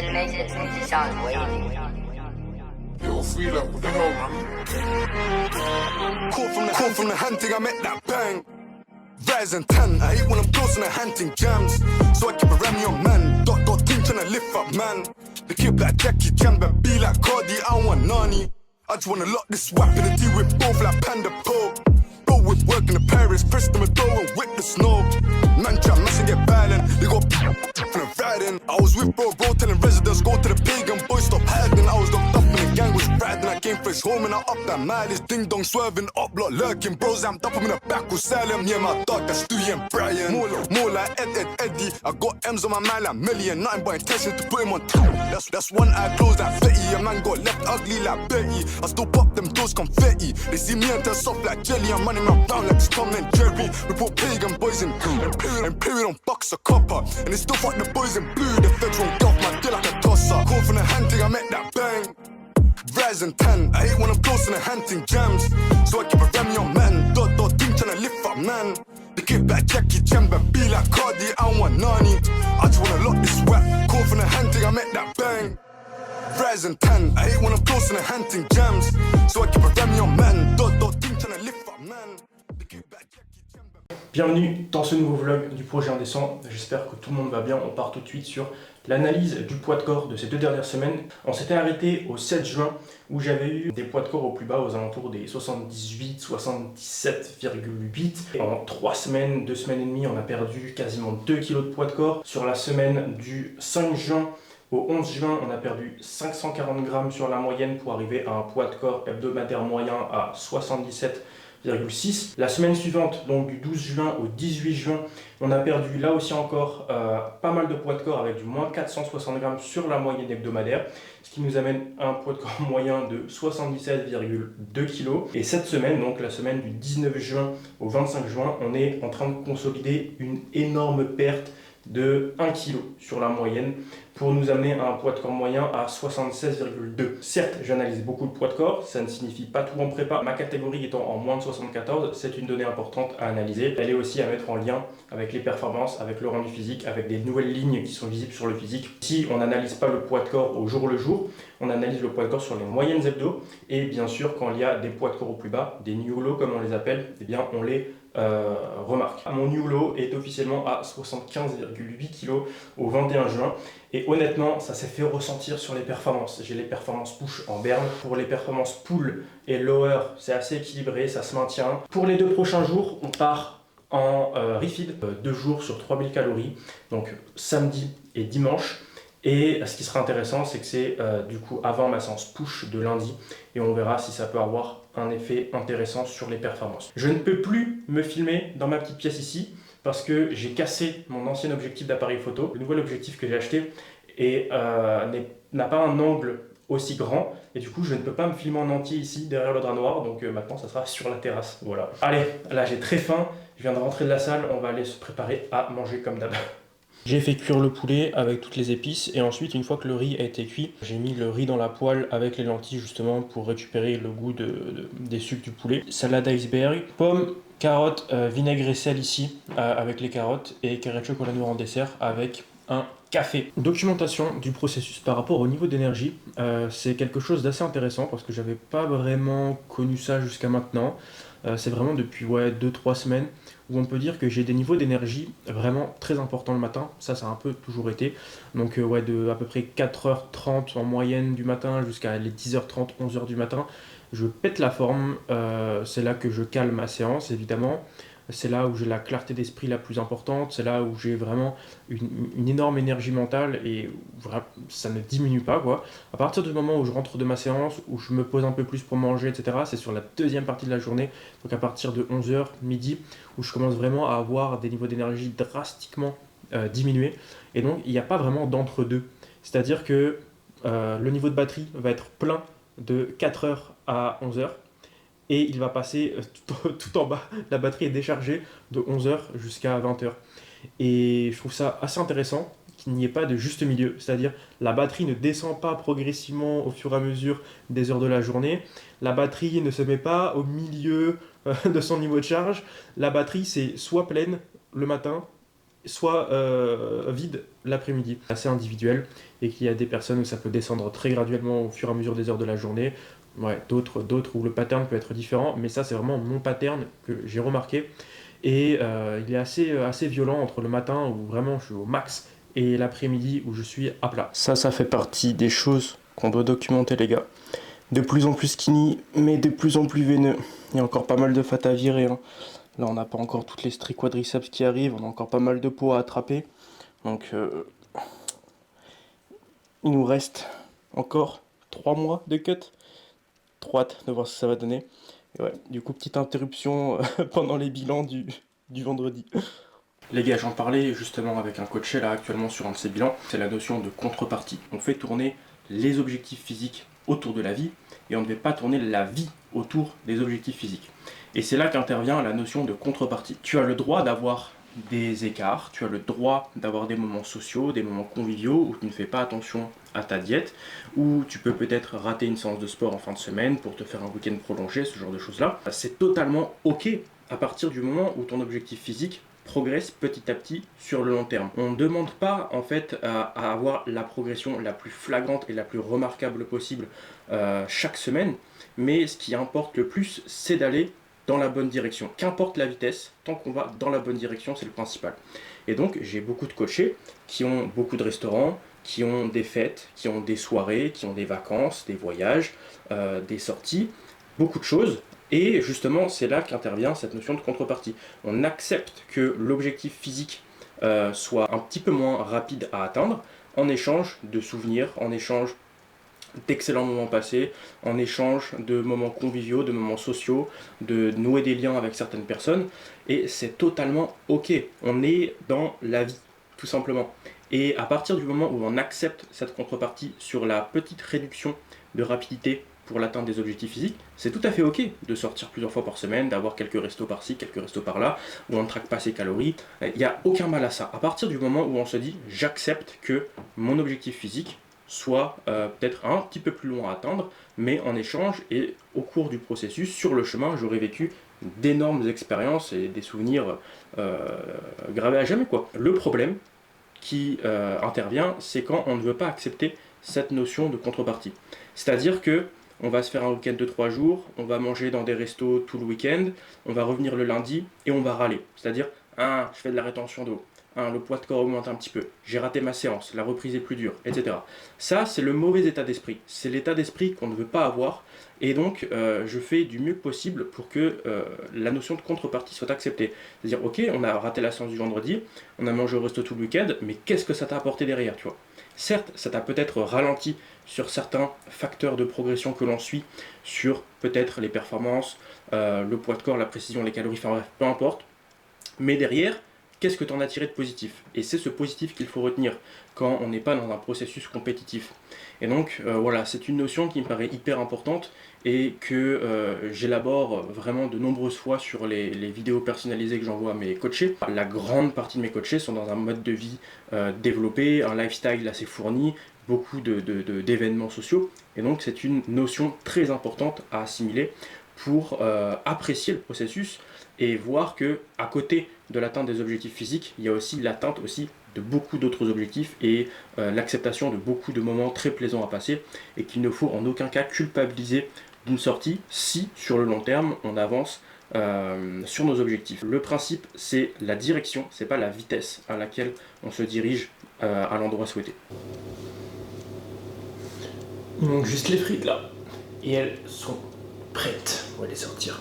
didn't make this. It just sounds wavy. Yo, feel up, what the hell, man? Call from the hunting, I met that bang. Rise and tan, I hate when I'm close and the hunting jams. So I keep a Remy on man. Dot team tryna lift up, man. The kid like Jackie Chan, but be like Cardi, I don't want Nani. I just wanna lock this whap in the D with both like Panda Poe. Bro with work in the Paris, press them a door and whip the snow. Man try mess and get violent, they go from the riding. I was with bro telling residents go to the pagan, boys stop hiding. I was locked up and the gang was riding. I came fresh home and I up that mileage. Ding dong swerving, up block lurking. Bros amped up, I'm in the back with Salem. Yeah, my dog, that's Stewie and Brian. More like Eddie. I got M's on my mind like million. Nothing but intention to put him on top. That's one eye closed like Fetty. A man got left ugly like Betty. I still pop them doors confetti. They see me and turn soft like jelly. I'm running around like it's Tom and Jerry. We put pagan boys in period on box of copper. And they still fuck the boys in blue. The feds won't get off my dick like a tosser. Call from the hunting, I met that bang. Rise and tan, I hate when I'm close and the hunting jams. So I keep a Remy on man. Dot team tryna lift up, man. The kid like Jackie Chan, but be like Cardi, I don't want Nani. I just wanna lock this whap. Call from the hunting, I met that bang. Rise and tan, I hate when I'm close and the hunting jams. So I keep a Remy on man. Dot team tryna lift up, man. The kid like Jackie Chan, but... Bienvenue dans ce nouveau vlog du projet Indécent. J'espère que tout le monde va bien. On part tout de suite sur l'analyse du poids de corps de ces 2 dernières semaines. On s'était arrêté au 7 juin où j'avais eu des poids de corps au plus bas aux alentours des 78, 77,8. En 3 semaines, 2 semaines et demie, on a perdu quasiment 2 kg de poids de corps. Sur la semaine du 5 juin au 11 juin, on a perdu 540 grammes sur la moyenne pour arriver à un poids de corps hebdomadaire moyen à 77,6. La semaine suivante, donc du 12 juin au 18 juin, on a perdu là aussi encore pas mal de poids de corps avec du moins 460 grammes sur la moyenne hebdomadaire, ce qui nous amène à un poids de corps moyen de 77,2 kg. Et cette semaine, donc la semaine du 19 juin au 25 juin, on est en train de consolider une énorme perte de 1 kg sur la moyenne pour nous amener à un poids de corps moyen à 76,2. Certes, j'analyse beaucoup de poids de corps, ça ne signifie pas tout en prépa. Ma catégorie étant en moins de 74, c'est une donnée importante à analyser. Elle est aussi à mettre en lien avec les performances, avec le rendu physique, avec des nouvelles lignes qui sont visibles sur le physique. Si on n'analyse pas le poids de corps au jour le jour, on analyse le poids de corps sur les moyennes hebdo. Et bien sûr, quand il y a des poids de corps au plus bas, des new low comme on les appelle, eh bien on les remarque. Mon new low est officiellement à 75,8 kg au 21 juin et honnêtement ça s'est fait ressentir sur les performances. J'ai les performances push en berne. Pour les performances pull et lower, c'est assez équilibré, ça se maintient. Pour les 2 prochains jours, on part en refeed, 2 jours sur 3000 calories, donc samedi et dimanche. Et ce qui sera intéressant, c'est que c'est du coup avant ma séance push de lundi et on verra si ça peut avoir un effet intéressant sur les performances. Je ne peux plus me filmer dans ma petite pièce ici parce que j'ai cassé mon ancien objectif d'appareil photo. Le nouvel objectif que j'ai acheté n'a pas un angle aussi grand et du coup je ne peux pas me filmer en entier ici derrière le drap noir, donc maintenant ça sera sur la terrasse. Voilà. Allez, là j'ai très faim, je viens de rentrer de la salle, on va aller se préparer à manger comme d'hab. J'ai fait cuire le poulet avec toutes les épices et ensuite une fois que le riz a été cuit, j'ai mis le riz dans la poêle avec les lentilles justement pour récupérer le goût des sucres du poulet. Salade iceberg, pommes, carottes, vinaigre et sel ici avec les carottes et carré de chocolat noir en dessert avec un café. Documentation du processus par rapport au niveau d'énergie, c'est quelque chose d'assez intéressant parce que j'avais pas vraiment connu ça jusqu'à maintenant. C'est vraiment depuis 2-3 semaines où on peut dire que j'ai des niveaux d'énergie vraiment très importants le matin. Ça a un peu toujours été. Donc de à peu près 4h30 en moyenne du matin jusqu'à les 10h30, 11h du matin. Je pète la forme. C'est là que je cale ma séance évidemment. C'est là où j'ai la clarté d'esprit la plus importante. C'est là où j'ai vraiment une énorme énergie mentale et ça ne diminue pas, quoi. À partir du moment où je rentre de ma séance, où je me pose un peu plus pour manger, etc., c'est sur la deuxième partie de la journée, donc à partir de 11h, midi, où je commence vraiment à avoir des niveaux d'énergie drastiquement diminués. Et donc, il n'y a pas vraiment d'entre-deux. C'est-à-dire que le niveau de batterie va être plein de 4h à 11h. Et il va passer tout en bas. La batterie est déchargée de 11h jusqu'à 20h. Et je trouve ça assez intéressant qu'il n'y ait pas de juste milieu. C'est-à-dire la batterie ne descend pas progressivement au fur et à mesure des heures de la journée. La batterie ne se met pas au milieu de son niveau de charge. La batterie, c'est soit pleine le matin, soit vide l'après-midi. C'est assez individuel et qu'il y a des personnes où ça peut descendre très graduellement au fur et à mesure des heures de la journée. Ouais, d'autres où le pattern peut être différent, mais ça c'est vraiment mon pattern que j'ai remarqué. Et il est assez violent entre le matin où vraiment je suis au max et l'après-midi où je suis à plat. Ça fait partie des choses qu'on doit documenter les gars. De plus en plus skinny, mais de plus en plus veineux. Il y a encore pas mal de fat à virer, hein. Là on n'a pas encore toutes les strict quadriceps qui arrivent, on a encore pas mal de peau à attraper. Donc il nous reste encore 3 mois de cut. Trop hâte de voir ce que ça va donner. Et ouais, du coup petite interruption pendant les bilans du vendredi. Les gars, j'en parlais justement avec un coach là actuellement sur un de ses bilans, c'est la notion de contrepartie. On fait tourner les objectifs physiques autour de la vie et on ne fait pas tourner la vie autour des objectifs physiques. Et c'est là qu'intervient la notion de contrepartie. Tu as le droit d'avoir des écarts, tu as le droit d'avoir des moments sociaux, des moments conviviaux où tu ne fais pas attention à ta diète, où tu peux peut-être rater une séance de sport en fin de semaine pour te faire un week-end prolongé, ce genre de choses-là. C'est totalement ok à partir du moment où ton objectif physique progresse petit à petit sur le long terme. On ne demande pas en fait à avoir la progression la plus flagrante et la plus remarquable possible chaque semaine, mais ce qui importe le plus, c'est d'aller dans la bonne direction. Qu'importe la vitesse, tant qu'on va dans la bonne direction, c'est le principal. Et donc, j'ai beaucoup de coachés qui ont beaucoup de restaurants, qui ont des fêtes, qui ont des soirées, qui ont des vacances, des voyages, des sorties, beaucoup de choses. Et justement, c'est là qu'intervient cette notion de contrepartie. On accepte que l'objectif physique soit un petit peu moins rapide à atteindre en échange de souvenirs, en échange d'excellents moments passés, en échange de moments conviviaux, de moments sociaux, de nouer des liens avec certaines personnes. Et c'est totalement ok. On est dans la vie, tout simplement. Et à partir du moment où on accepte cette contrepartie sur la petite réduction de rapidité pour l'atteinte des objectifs physiques, c'est tout à fait ok de sortir plusieurs fois par semaine, d'avoir quelques restos par-ci, quelques restos par-là, où on ne traque pas ses calories. Il n'y a aucun mal à ça. À partir du moment où on se dit j'accepte que mon objectif physique soit peut-être un petit peu plus long à atteindre, mais en échange et au cours du processus, sur le chemin, j'aurais vécu d'énormes expériences et des souvenirs gravés à jamais, quoi. Le problème qui intervient, c'est quand on ne veut pas accepter cette notion de contrepartie. C'est-à-dire que on va se faire un week-end de 3 jours, on va manger dans des restos tout le week-end, on va revenir le lundi et on va râler. C'est-à-dire, je fais de la rétention d'eau, le poids de corps augmente un petit peu, j'ai raté ma séance, la reprise est plus dure, etc. Ça, c'est le mauvais état d'esprit. C'est l'état d'esprit qu'on ne veut pas avoir. Et donc, je fais du mieux possible pour que la notion de contrepartie soit acceptée. C'est-à-dire, ok, on a raté la séance du vendredi, on a mangé au resto tout le week-end, mais qu'est-ce que ça t'a apporté derrière, tu vois ? Certes, ça t'a peut-être ralenti sur certains facteurs de progression que l'on suit, sur peut-être les performances, le poids de corps, la précision, les calories, enfin bref, peu importe. Mais derrière, qu'est-ce que tu en as tiré de positif ? Et c'est ce positif qu'il faut retenir quand on n'est pas dans un processus compétitif. Et donc voilà, c'est une notion qui me paraît hyper importante et que j'élabore vraiment de nombreuses fois sur les vidéos personnalisées que j'envoie à mes coachés. La grande partie de mes coachés sont dans un mode de vie développé, un lifestyle assez fourni, beaucoup d'événements sociaux. Et donc c'est une notion très importante à assimiler pour apprécier le processus et voir que à côté de l'atteinte des objectifs physiques, il y a aussi l'atteinte aussi de beaucoup d'autres objectifs et l'acceptation de beaucoup de moments très plaisants à passer et qu'il ne faut en aucun cas culpabiliser d'une sortie si sur le long terme on avance sur nos objectifs. Le principe c'est la direction, c'est pas la vitesse à laquelle on se dirige à l'endroit souhaité. Il manque juste les frites là et elles sont prêtes, on va les sortir.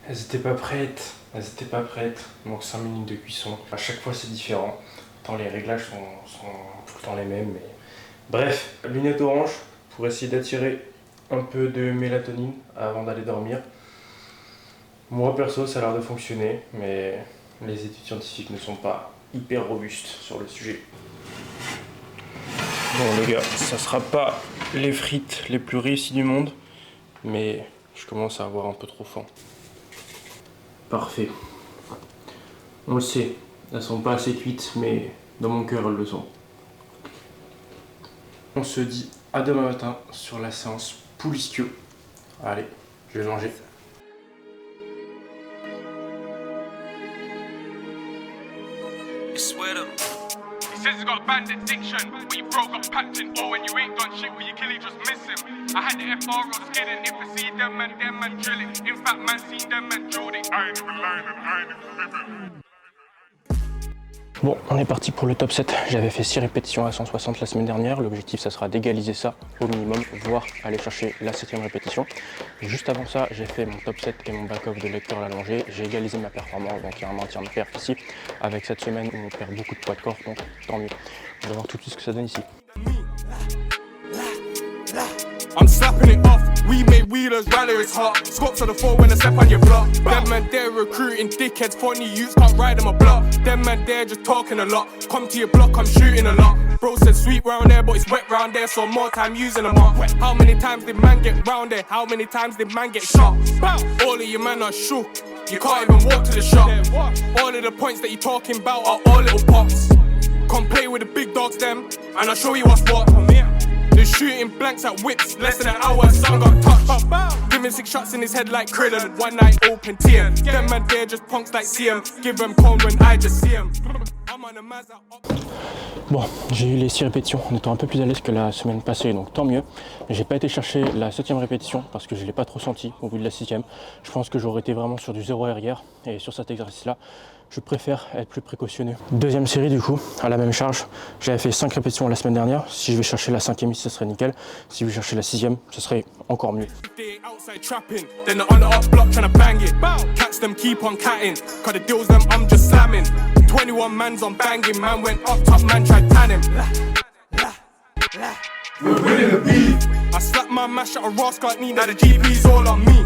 Elles étaient pas prêtes, il manque 5 minutes de cuisson. À chaque fois c'est différent, pourtant les réglages sont tout le temps les mêmes. Mais... Bref, lunettes orange pour essayer d'attirer un peu de mélatonine avant d'aller dormir. Moi perso ça a l'air de fonctionner, mais les études scientifiques ne sont pas hyper robustes sur le sujet. Bon les gars, ça sera pas les frites les plus réussies du monde, mais je commence à avoir un peu trop faim. Parfait. On le sait, elles sont pas assez cuites, mais dans mon cœur elles le sont. On se dit à demain matin sur la séance Poulischio. Allez, je vais manger. banned addiction, but your bro got packed in. Oh, and you ain't done shit, but your killie just miss him. I had the FR on skidding. If I see them man drill it. In fact, man, seen them man drilled it. I ain't even lying and I ain't even fibbing. Bon, on est parti pour le top 7. J'avais fait 6 répétitions à 160 la semaine dernière. L'objectif, ça sera d'égaliser ça au minimum, voire aller chercher la 7e répétition. Et juste avant ça, j'ai fait mon top 7 et mon back-off de lecteur allongé. J'ai égalisé ma performance, donc il y a un maintien de perf ici. Avec cette semaine où on perd beaucoup de poids de corps, donc tant mieux. On va voir tout de suite ce que ça donne ici. I'm slapping it off, we made wheelers, rally it's hot. Scops on the floor when I step on your block. Them man there recruiting dickheads, funny youths can't ride on my block. Them man there just talking a lot. Come to your block, I'm shooting a lot. Bro said sweet round there, but it's wet round there, so more time using them up. How many times did man get round there? How many times did man get shot? All of you man are shook. You can't even walk to the shop. All of the points that you talking about are all little pops. Come play with the big dogs them, and I'll show you what's what. They're shooting blanks at whips, less than an hour, son got touched. Giving 6 shots in his head like Krillin, one night open TM. Them man there just punks like CM, give them cone when I just see him. Bon, j'ai eu les 6 répétitions en étant un peu plus à l'aise que la semaine passée, donc tant mieux. J'ai pas été chercher la 7e répétition parce que je l'ai pas trop senti au bout de la 6e. Je pense que j'aurais été vraiment sur du 0 arrière et sur cet exercice-là, je préfère être plus précautionneux. Deuxième série du coup, à la même charge. J'avais fait 5 répétitions la semaine dernière. Si je vais chercher la 5e ici, ce serait nickel. Si je vais chercher la 6e, ce serait encore mieux. Then on the up block tryna bang it. Catch them, keep on catting. Cause the deals them, I'm just slamming. 21 mans on banging. Man went up top, man tried tan him. We're winning the beef. I slapped my mash at a Ross, got me. Now the GP's all on me.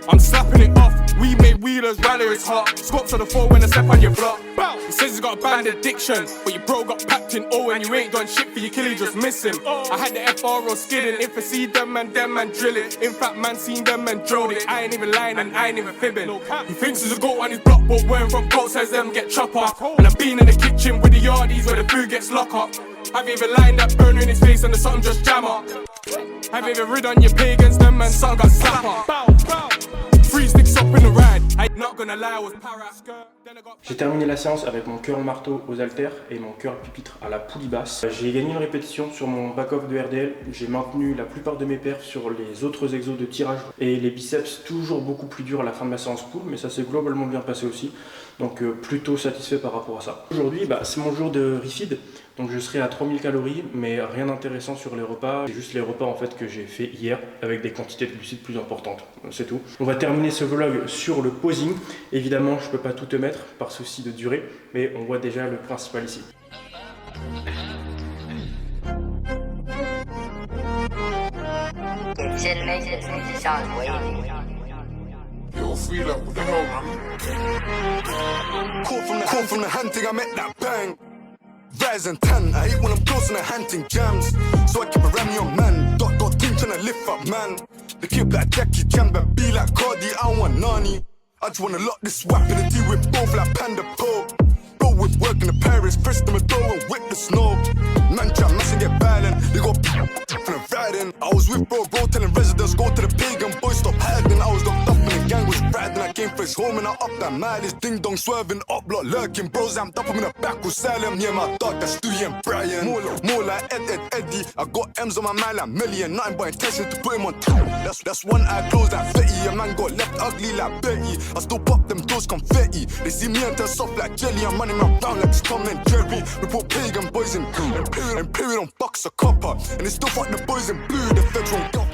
I'm slapping it off. We made wheelers, rally it's hot. Scops on the floor when I step on your block. He says he's got a banned addiction, but your bro got packed in. Oh, and you ain't done shit for your killie, just miss him. I had the FR on skidding. If I see them man drill it. In fact, man, seen them man drilled it. I ain't even lying and I ain't even fibbing. He thinks he's a goat on his block, but wearing from goat says them get chop off. And I've been in the kitchen with the yardies where the food gets locked up. I've even lined that burner in his face and the something just jam up. I've even rid on your pagans, them man, something got slap up. J'ai terminé la séance avec mon curl marteau aux haltères et mon curl pupitre à la poulie basse. J'ai gagné une répétition sur mon back-off de RDL. J'ai maintenu la plupart de mes perfs sur les autres exos de tirage. Et les biceps toujours beaucoup plus durs à la fin de ma séance pull, mais ça s'est globalement bien passé aussi. Donc plutôt satisfait par rapport à ça. Aujourd'hui, c'est mon jour de refeed. Donc je serai à 3000 calories, mais rien d'intéressant sur les repas. C'est juste les repas en fait que j'ai fait hier avec des quantités de glucides plus importantes. C'est tout. On va terminer ce vlog sur le posing. Évidemment, je peux pas tout te mettre par souci de durée, mais on voit déjà le principal ici. Call from the hunting, I met that bang. Rise and tan, I hate when I'm close and I'm hunting jams. So I keep a Remy on man. Dot team tryna lift up man. The kid like Jackie Chan, but be like Cardi, I don't want Nani. I just wanna lock this whap and deal with both like Panda Poe. Bro with work in the Paris, press them a door and whip the snow. Man try mess and get violent, they got from the riding. I was with bro telling residents go to the pagan boy stop hiding. I was locked up and the gang was riding. I came fresh home and I up that mileage. Ding dong swerving up block lurking. Bros amped up, I'm in the back with Salem. Yeah, my dog that's Stewie and Brian. More like Eddie. I got M's on my mind like million. Nothing but intention to put him on top. That's one eye closed like Fetty. A man got left ugly like Betty. I still pop them doors confetti. They see me and turn soft like jelly. I'm running around like it's Tom and Jerry. We put pagan boys in blue and period on box a copper. And they still fuck the boys in blue. The feds won't go.